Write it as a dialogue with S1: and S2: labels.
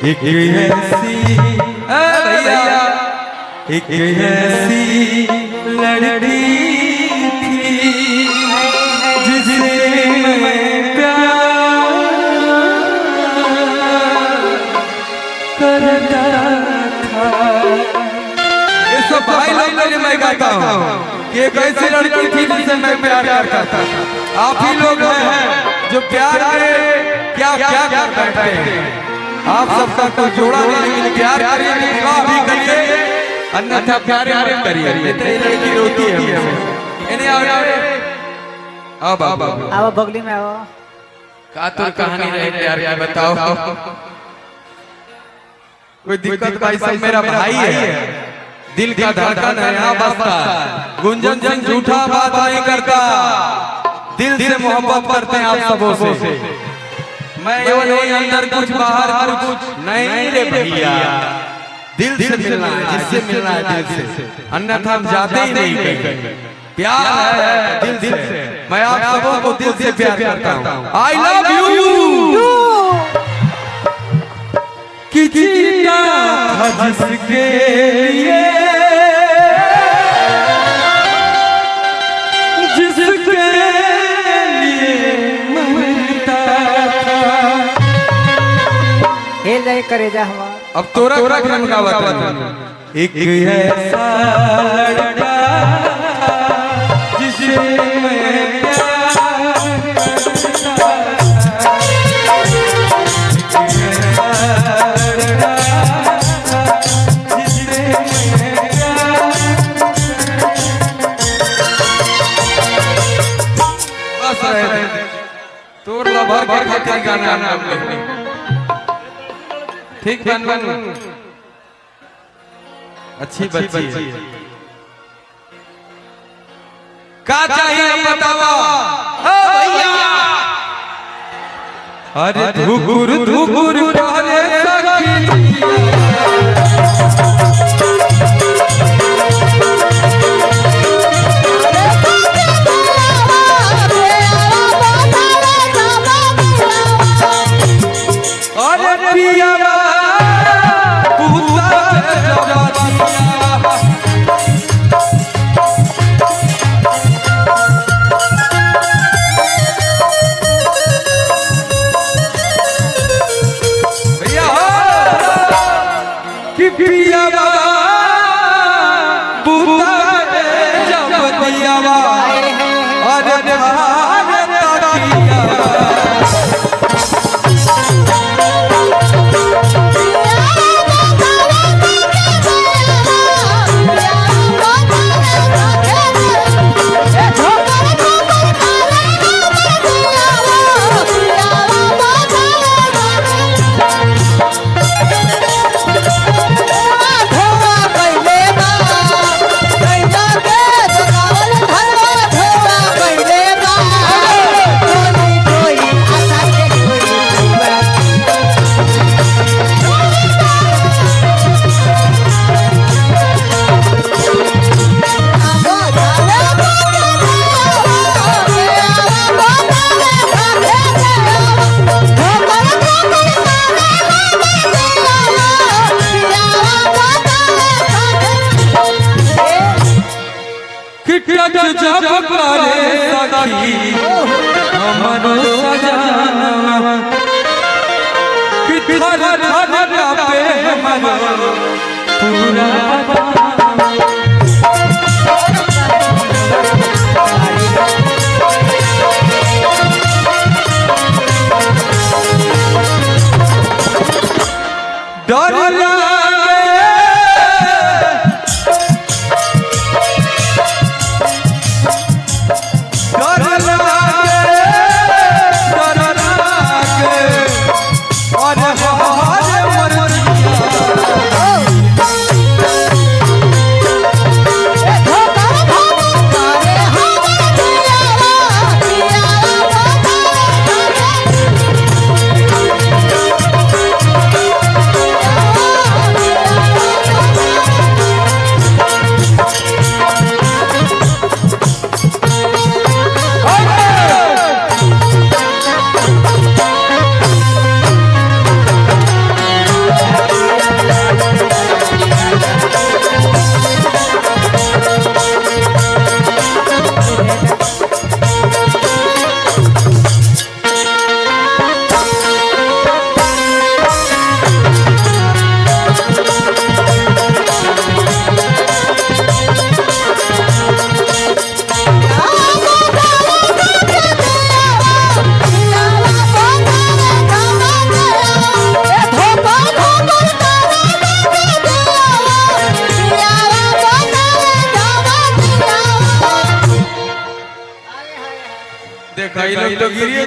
S1: एक ऐसी भैया एक ऐसी लड़की थी जिसे मैं प्यार करता था। ये सब भाई लोग के लिए मैं गाता हूँ कि एक ऐसी लड़की थी जिसे मैं प्यार करता था। आप ही लोग हैं जो प्यार के क्या क्या कर बैठे हैं। आप सबका कोई जोड़ा नहीं, लेकिन प्यार करिए, विवाह भी करिए, अन्यथा प्यार करिए। ये लड़की रोती है इन्हें
S2: आओ बगली में आओ।
S1: कातुर कहानी रहे प्यार की, बताओ कोई दिक्कत भाई? सब मेरा भाई है, दिल का धड़कन है, यहाँ बसता है। गुंजन जन झूठा बात नहीं करता, दिल से मोहब्बत करते हैं आप सबों से। मैं ये नहीं अंदर कुछ बाहर कुछ नहीं रे भैया, दिल से मिलना है, जिससे मिलना है दिल से, अन्यथा हम जाते ही नहीं कहीं। प्यार है दिल से, मैं आप सबों को दिल से प्यार करता हूँ। आई लव यू कि जीना था जिसके लिए, जिसके
S2: हेल जाए करे जा हमार।
S1: अब तोरा क्रम का बता। एक ऐसा लड़का जिसे मैं प्यार करता था, जिसे मैं प्यार तोर लभर के खातिर गाना नाम लिखनी ठीक बन अच्छी बच्ची का चाहिए बतावा भैया। अरे धुकुर धुकुर करे जब करे सखी हमरो सजाना कि थर थर पे मन पूरा डर कई लोग तो गिरिए